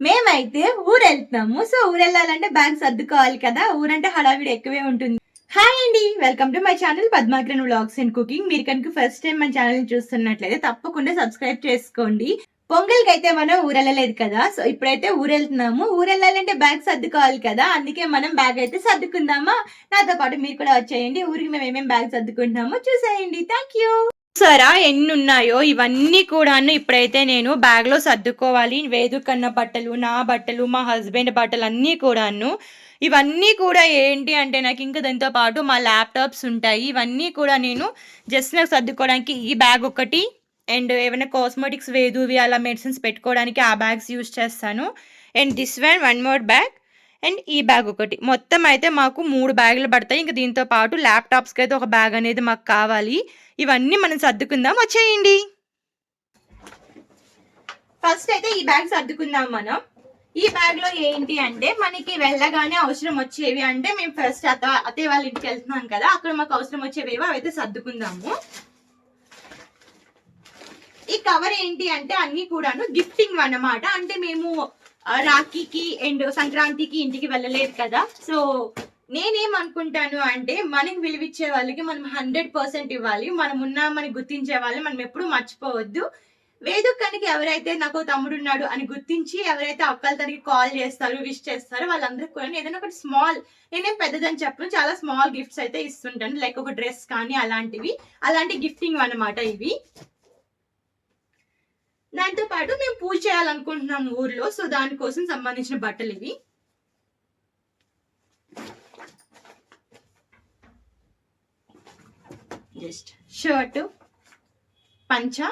మేమైతే ఊరు వెళ్తున్నాము. సో ఊరు వెళ్ళాలంటే బ్యాగ్ సర్దుకోవాలి కదా, ఊరంటే హడావిడి ఎక్కువే ఉంటుంది. హాయ్ అండి, welcome to my channel Padmagran vlogs and cooking. మీరు కనుక ఫస్ట్ టైం మన ఛానల్ చూస్తున్నట్లయితే తప్పకుండా సబ్స్క్రైబ్ చేసుకోండి. పొంగల్కి అయితే మనం ఊరు వెళ్ళలేదు కదా, సో ఇప్పుడైతే ఊరు వెళ్తున్నాము. ఊరు వెళ్ళాలంటే బ్యాగ్ సర్దుకోవాలి కదా, అందుకే మనం బ్యాగ్ అయితే సర్దుకుందామా. నాతో పాటు మీరు కూడా వచ్చేయండి. ఊరికి మేము ఏమేమి బ్యాగ్ సర్దుకుంటున్నామో చూసేయండి. Thank you. సరా ఎన్ని ఉన్నాయో ఇవన్నీ కూడాను ఇప్పుడైతే నేను బ్యాగ్లో సర్దుకోవాలి. వేదు కన్న బట్టలు, నా బట్టలు, మా హస్బెండ్ బట్టలు అన్నీ కూడాను. ఇవన్నీ కూడా ఏంటి అంటే నాకు ఇంకా దాంతో పాటు మా ల్యాప్టాప్స్ ఉంటాయి. ఇవన్నీ కూడా నేను జస్ట్ నాకు సర్దుకోవడానికి ఈ బ్యాగ్ ఒకటి, అండ్ ఏమైనా కాస్మెటిక్స్ వేదువి అలా మెడిసిన్స్ పెట్టుకోవడానికి ఆ బ్యాగ్స్ యూజ్ చేస్తాను. And this one more bag, and ఈ బ్యాగ్ ఒకటి. మొత్తం అయితే మాకు 3 బ్యాగులు పడతాయి. ఇంకా దీంతో పాటు ల్యాప్టాప్స్కి అయితే ఒక బ్యాగ్ అనేది మాకు కావాలి. ఇవన్నీ మనం సర్దుకుందాం, వచ్చేయండి. ఫస్ట్ అయితే ఈ బ్యాగ్ సర్దుకుందాం మనం. ఈ బ్యాగ్ లో ఏంటి అంటే మనకి వెళ్ళగానే అవసరం వచ్చేవి, అంటే మేము ఫస్ట్ అత్తయ్య వాళ్ళ ఇంటికి వెళ్తున్నాం కదా, అక్కడ మాకు అవసరం వచ్చేవేవో అవైతే సర్దుకుందాము. ఈ కవర్ ఏంటి అంటే అన్ని కూడాను గిఫ్టింగ్ అన్నమాట. అంటే మేము రాఖీకి అండ్ సంక్రాంతికి ఇంటికి వెళ్ళలేదు కదా, సో నేనేమనుకుంటాను అంటే మనకి విలువిచ్చే వాళ్ళకి మనం 100% ఇవ్వాలి. మనం ఉన్నామని గుర్తించే వాళ్ళని మనం ఎప్పుడు మర్చిపోవద్దు. వేదికనికి ఎవరైతే నాకు తమ్ముడు ఉన్నాడు అని గుర్తించి ఎవరైతే అక్కలు తనకి కాల్ చేస్తారు, విష్ చేస్తారో వాళ్ళందరికీ కూడా ఏదైనా ఒకటి స్మాల్, నేనేం పెద్దదని చెప్పను, చాలా స్మాల్ గిఫ్ట్స్ అయితే ఇస్తుంటాను. లైక్ ఒక డ్రెస్ కానీ అలాంటి గిఫ్టింగ్ అన్నమాట ఇవి. దాంతో పాటు మేము పూజ చేయాలనుకుంటున్నాము ఊర్లో, సో దానికోసం సంబంధించిన బట్టలు ఇవి. జస్ట్ షర్ట్, పంచ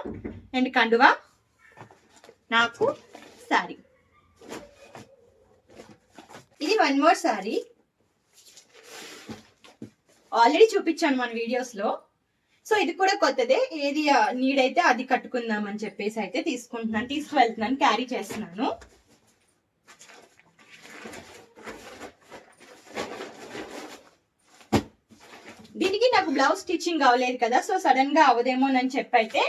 అండ్ కండువా, నాకు శారీ. ఇది వన్ మోర్ శారీ, ఆల్రెడీ చూపించాను మన వీడియోస్ లో. సో ఇది కూడా కొత్తదే, ఏది నీడ్ అయితే అది కట్టుకుందాం అని చెప్పేసి అయితే తీసుకువెళ్తున్నాను, క్యారీ చేస్తున్నాను. దీనికి నాకు బ్లౌజ్ స్టిచ్చింగ్ అవ్వలేదు కదా, సో సడన్ గా అవదేమోనని చెప్పైతే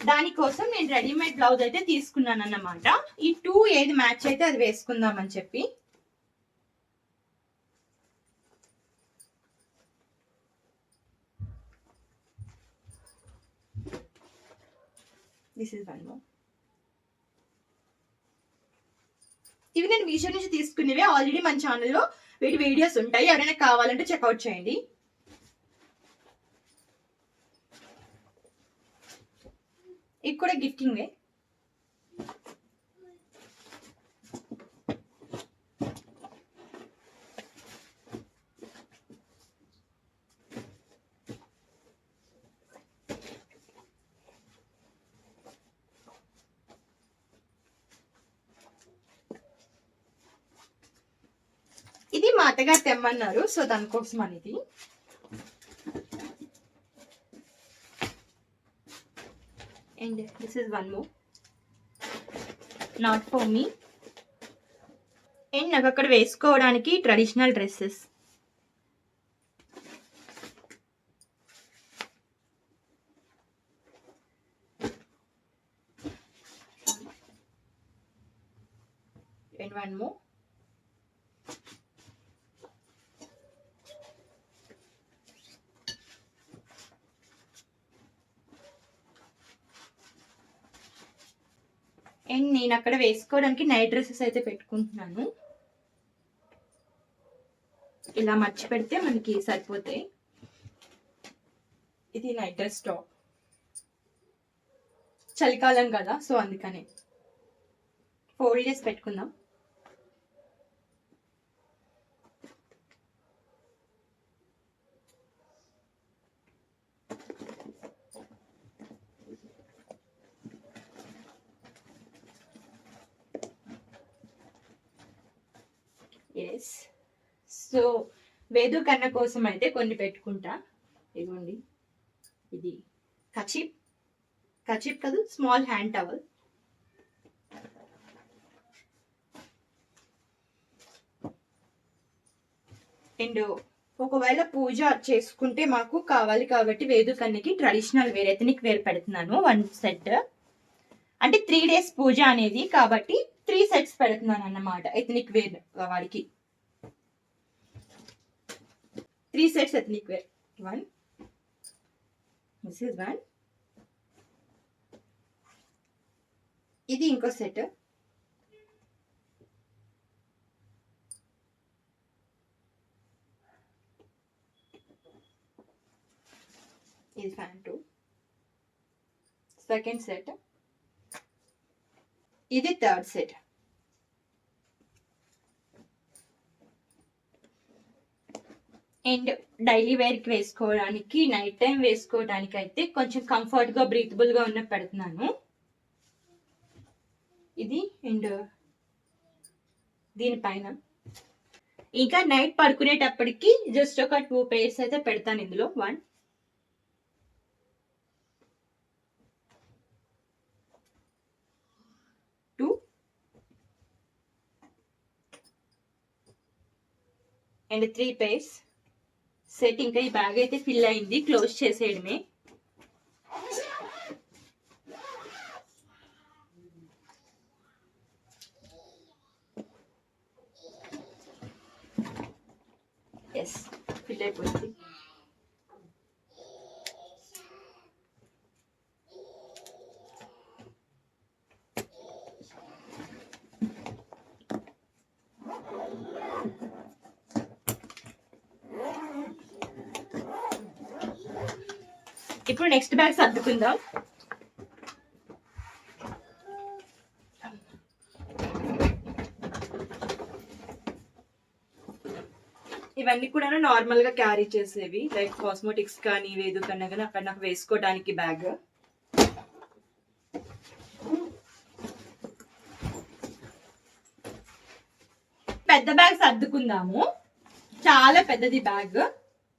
దానికోసం నేను రెడీమేడ్ బ్లౌజ్ అయితే తీసుకున్నాను అన్నమాట. ఈ 2 ఏది మ్యాచ్ అయితే అది వేసుకుందాం అని చెప్పి. This is one more. ఇవి నేను మీషో నుంచి తీసుకునేవి, ఆల్రెడీ మన ఛానల్లో వీటి వీడియోస్ ఉంటాయి, ఎవరైనా కావాలంటే చెక్అవుట్ చేయండి. ఇది కూడా గిఫ్టింగ్. ఇది మా అత్తగారు తెమ్మన్నారు, సో దానికోసం అనేది. And this is one more, not for me. And నాకు అక్కడ వేసుకోవడానికి traditional dresses. And one more. And నేను అక్కడ వేసుకోవడానికి నైట్ డ్రెస్సెస్ అయితే పెట్టుకుంటున్నాను. ఇలా మర్చి పెడితే మనకి సరిపోతాయి. ఇది నైట్ డ్రెస్ టాప్, చలికాలం కదా, సో అందుకనే ఫోల్డ్ చేసి పెట్టుకుందాం. ఎస్, సో వేదు కన్న కోసం అయితే కొన్ని పెట్టుకుంటా. ఇదిగోండి, ఇది కచీప్ కాదు, స్మాల్ హ్యాండ్ టవల్. అండ్ ఒకవేళ పూజ చేసుకుంటే మాకు కావాలి కాబట్టి వేదు కన్నకి ట్రెడిషనల్ వేర్, ఎథనిక్ వేర్ పెడుతున్నాను 1 సెట్. అంటే 3 days పూజ అనేది కాబట్టి 3 సెట్స్ పెడుతున్నాను అన్నమాట ఎథనిక్ వేర్ వాడికి. 3 sets ethnic wear. 1, this is 1, ఇది ఇంకో సెట్, ఇది ప్యాంటు, సెకండ్ సెట్, ఇది థర్డ్ సెట్. అండ్ డైలీ వేర్కి వేసుకోవడానికి, నైట్ టైం వేసుకోవడానికి అయితే కొంచెం కంఫర్ట్గా బ్రీతబుల్గా ఉన్న పెడుతున్నాను. ఇది అండ్ దీనిపైన ఇంకా నైట్ పడుకునేటప్పటికి జస్ట్ ఒక 2 pairs అయితే పెడతాను ఇందులో. 1, 2 అండ్ 3 pairs సెట్. ఇంకా ఈ బ్యాగ్ అయితే ఫిల్ అయింది, క్లోజ్ చేసేయడమే. ఎస్, ఫిల్ అయిపోయింది. ఇప్పుడు నెక్స్ట్ బ్యాగ్ సర్దుకుందాం. ఇవన్నీ కూడా నార్మల్ గా క్యారీ చేసేవి, లైక్ కాస్మెటిక్స్ కానీ వేదు కన్నా కానీ అక్కడ నాకు వేసుకోవడానికి బ్యాగ్. పెద్ద బ్యాగ్ సర్దుకుందాము. చాలా పెద్దది బ్యాగ్.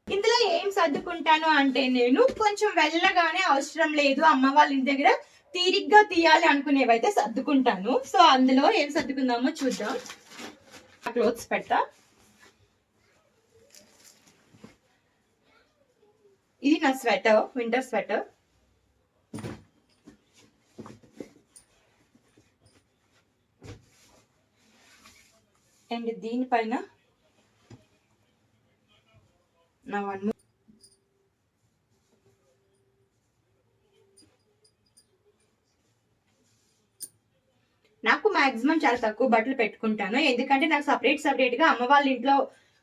ఇందులో ఏం సర్దుకుంటాను అంటే, నేను కొంచెం వెళ్ళగానే అవసరం లేదు, అమ్మ వాళ్ళ ఇంటి దగ్గర తీరిగ్గా తీయాలి అనుకునేవైతే సర్దుకుంటాను. సో అందులో ఏం సర్దుకుందామో చూద్దాం. క్లోత్స్ పెడతా. ఇది నా స్వెటర్, వింటర్ స్వెటర్. అండ్ దీనిపైన నా 1 more. నాకు మాక్సిమం చాలా తక్కువ బట్టలు పెట్టుకుంటాను, ఎందుకంటే నాకు సపరేట్ గా అమ్మ వాళ్ళ ఇంట్లో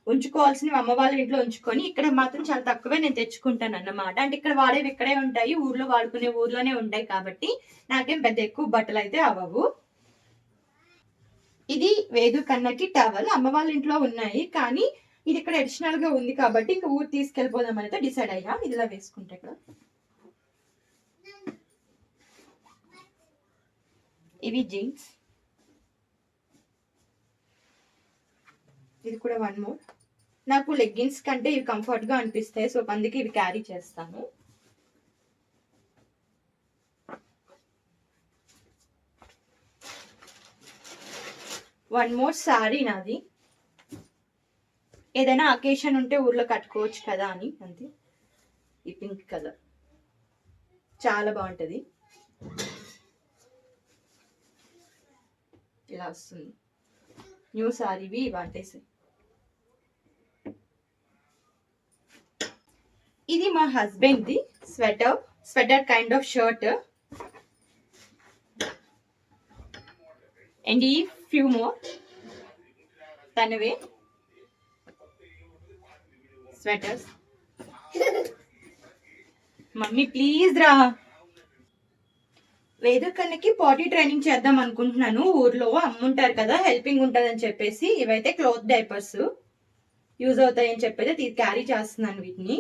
ఉంచుకోవాల్సినవి అమ్మ వాళ్ళ ఇంట్లో ఉంచుకొని ఇక్కడ మాత్రం చాలా తక్కువే నేను తెచ్చుకుంటాను అన్నమాట. అంటే ఇక్కడ వాడేవి ఇక్కడే ఉంటాయి, ఊర్లో వాడుకునే ఊర్లోనే ఉంటాయి, కాబట్టి నాకేం పెద్ద ఎక్కువ బట్టలు అయితే అవ్వవు. ఇది వేదు కన్నకి టవల్, అమ్మ వాళ్ళ ఇంట్లో ఉన్నాయి, కానీ ఇది ఇక్కడ అడిషనల్ గా ఉంది కాబట్టి ఇంకా ఊరు తీసుకెళ్ళిపోదాం అయితే డిసైడ్ అయ్యా. ఇదిలా వేసుకుంటే ఇక్కడ ఇవి జీన్స్. ఇది కూడా 1 more. నాకు లెగ్గిన్స్ కంటే ఇవి కంఫర్ట్ గా అనిపిస్తాయి, సో అందుకే ఇవి క్యారీ చేస్తాను. వన్ మోర్ సారీ నాది, ఏదైనా అకేషన్ ఉంటే ఊర్లో కట్టుకోవచ్చు కదా అని, అంతే. ఈ పింక్ కలర్ చాలా బాగుంటుంది, ఇలా వస్తుంది. న్యూ సారీవి వాటేసి. ఇది మా హస్బెండ్ది sweater kind of shirt. And ఈ ఫ్యూ మోర్ తనవే స్వెటర్స్. మమ్మీ ప్లీజ్ రా. వేదు కన్నకి పాటీ ట్రైనింగ్ చేద్దాం అనుకుంటున్నాను. ఊర్లో అమ్ముంటారు కదా, హెల్పింగ్ ఉంటుంది అని చెప్పేసి ఇవైతే క్లోత్ డైపర్స్ యూజ్ అవుతాయి అని చెప్పేసి క్యారీ చేస్తున్నాను వీటిని.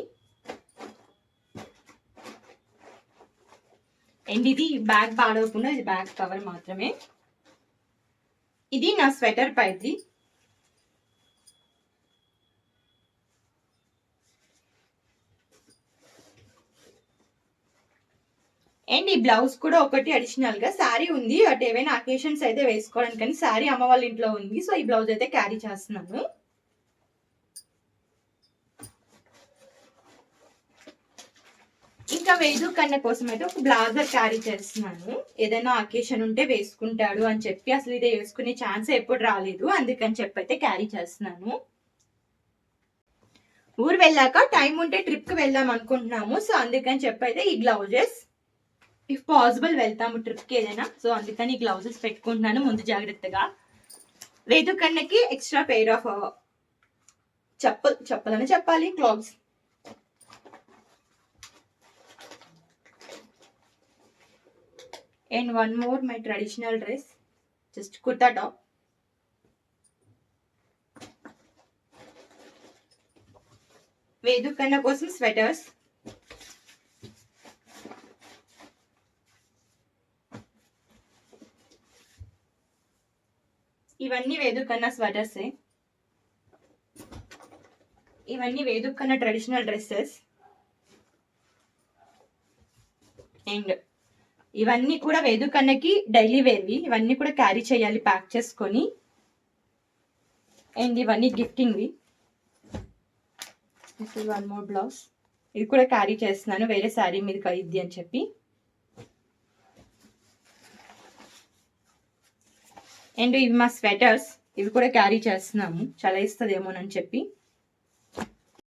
అండ్ ఇది బ్యాగ్ పాడవకుండా, ఇది బ్యాగ్ కవర్ మాత్రమే. ఇది నా స్వెటర్ పైది. అండ్ ఈ బ్లౌజ్ కూడా ఒకటి అడిషనల్ గా. శారీ ఉంది బట్ ఏవైనా అకేషన్స్ అయితే వేసుకోవడానికి, కానీ శారీ అమ్మ వాళ్ళ ఇంట్లో ఉంది, సో ఈ బ్లౌజ్ అయితే క్యారీ చేస్తున్నాను. ఇంకా వేదు కన్న కోసం అయితే ఒక బ్లాజర్ క్యారీ చేస్తున్నాను. ఏదైనా అకేషన్ ఉంటే వేసుకుంటాడు అని చెప్పి, అసలు ఇది వేసుకునే ఛాన్స్ ఎప్పుడు రాలేదు, అందుకని చెప్పి అయితే క్యారీ చేస్తున్నాను. ఊరు వెళ్ళాక టైం ఉంటే ట్రిప్ కి వెళ్దాం అనుకుంటున్నాము. సో అందుకని చెప్పి అయితే ఈ గ్లౌజెస్, ఇఫ్ పాసిబుల్ వెళ్తాము ట్రిప్ కి ఏదైనా, సో అందుకని ఈ గ్లౌజెస్ పెట్టుకుంటున్నాను ముందు జాగ్రత్తగా. వేదు కన్నకి ఎక్స్ట్రా పెయిర్ ఆఫ్ చెప్పలని చెప్పాలి clothes. And one more my traditional dress, just kurta top. Vedu కన్న కోసం స్వెటర్స్. ఇవన్నీ వేదు కన్న స్వెటర్స్, ఇవన్నీ వేదు కన్న ట్రెడిషనల్ డ్రెస్సెస్. అండ్ ఇవన్నీ కూడా వేదు కన్నకి డైలీ వేర్వి, ఇవన్నీ కూడా క్యారీ చేయాలి ప్యాక్ చేసుకొని. అండ్ ఇవన్నీ గిఫ్టింగ్వి. This is one more blouse, ఇది కూడా క్యారీ చేస్తున్నాను వేరే శారీ మీద కలిద్ది అని చెప్పి. అండ్ ఇవి మా స్వెటర్స్, ఇవి కూడా క్యారీ చేస్తున్నాము చాలా ఇస్తుందేమోనని చెప్పి.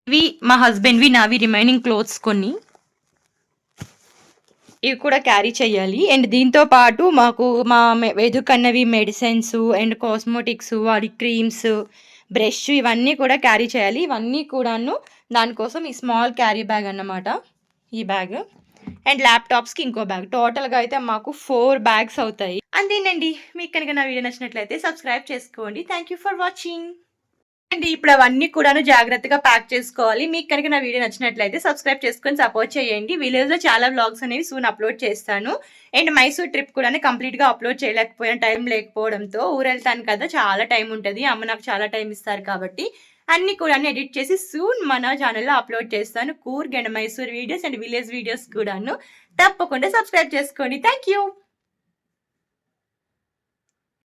ఇవి మా హస్బెండ్వి, నావి రిమైనింగ్ క్లోత్స్ కొన్ని, ఇవి కూడా క్యారీ చేయాలి. అండ్ దీంతో పాటు మాకు మా వేదు కన్నవి మెడిసిన్స్ అండ్ కాస్మెటిక్స్, వాడి క్రీమ్స్, బ్రష్, ఇవన్నీ కూడా క్యారీ చేయాలి. ఇవన్నీ కూడాను దానికోసం ఈ స్మాల్ క్యారీ బ్యాగ్ అన్నమాట, ఈ బ్యాగ్. అండ్ ల్యాప్టాప్స్కి ఇంకో బ్యాగ్. టోటల్గా అయితే మాకు 4 బ్యాగ్స్ అవుతాయి. అంతేనండి. మీకు కనుక నా వీడియో నచ్చినట్లయితే సబ్స్క్రైబ్ చేసుకోండి. Thank you for watching. And ఇప్పుడు అవన్నీ కూడాను జాగ్రత్తగా ప్యాక్ చేసుకోవాలి. మీకు కనుక నా వీడియో నచ్చినట్లయితే సబ్స్క్రైబ్ చేసుకొని సపోర్ట్ చేయండి. విలేజ్లో చాలా వ్లాగ్స్ అనేవి సూన్ అప్లోడ్ చేస్తాను. అండ్ మైసూర్ ట్రిప్ కూడా కంప్లీట్గా అప్లోడ్ చేయలేకపోయినా టైం లేకపోవడంతో, ఊరు వెళ్తాను కదా చాలా టైం ఉంటుంది, అమ్మ నాకు చాలా టైం ఇస్తారు కాబట్టి అన్ని కూడా ఎడిట్ చేసి సూన్ మన ఛానల్లో అప్లోడ్ చేస్తాను. Coorg and Mysore videos and village videos కూడాను. తప్పకుండా సబ్స్క్రైబ్ చేసుకోండి. Thank you.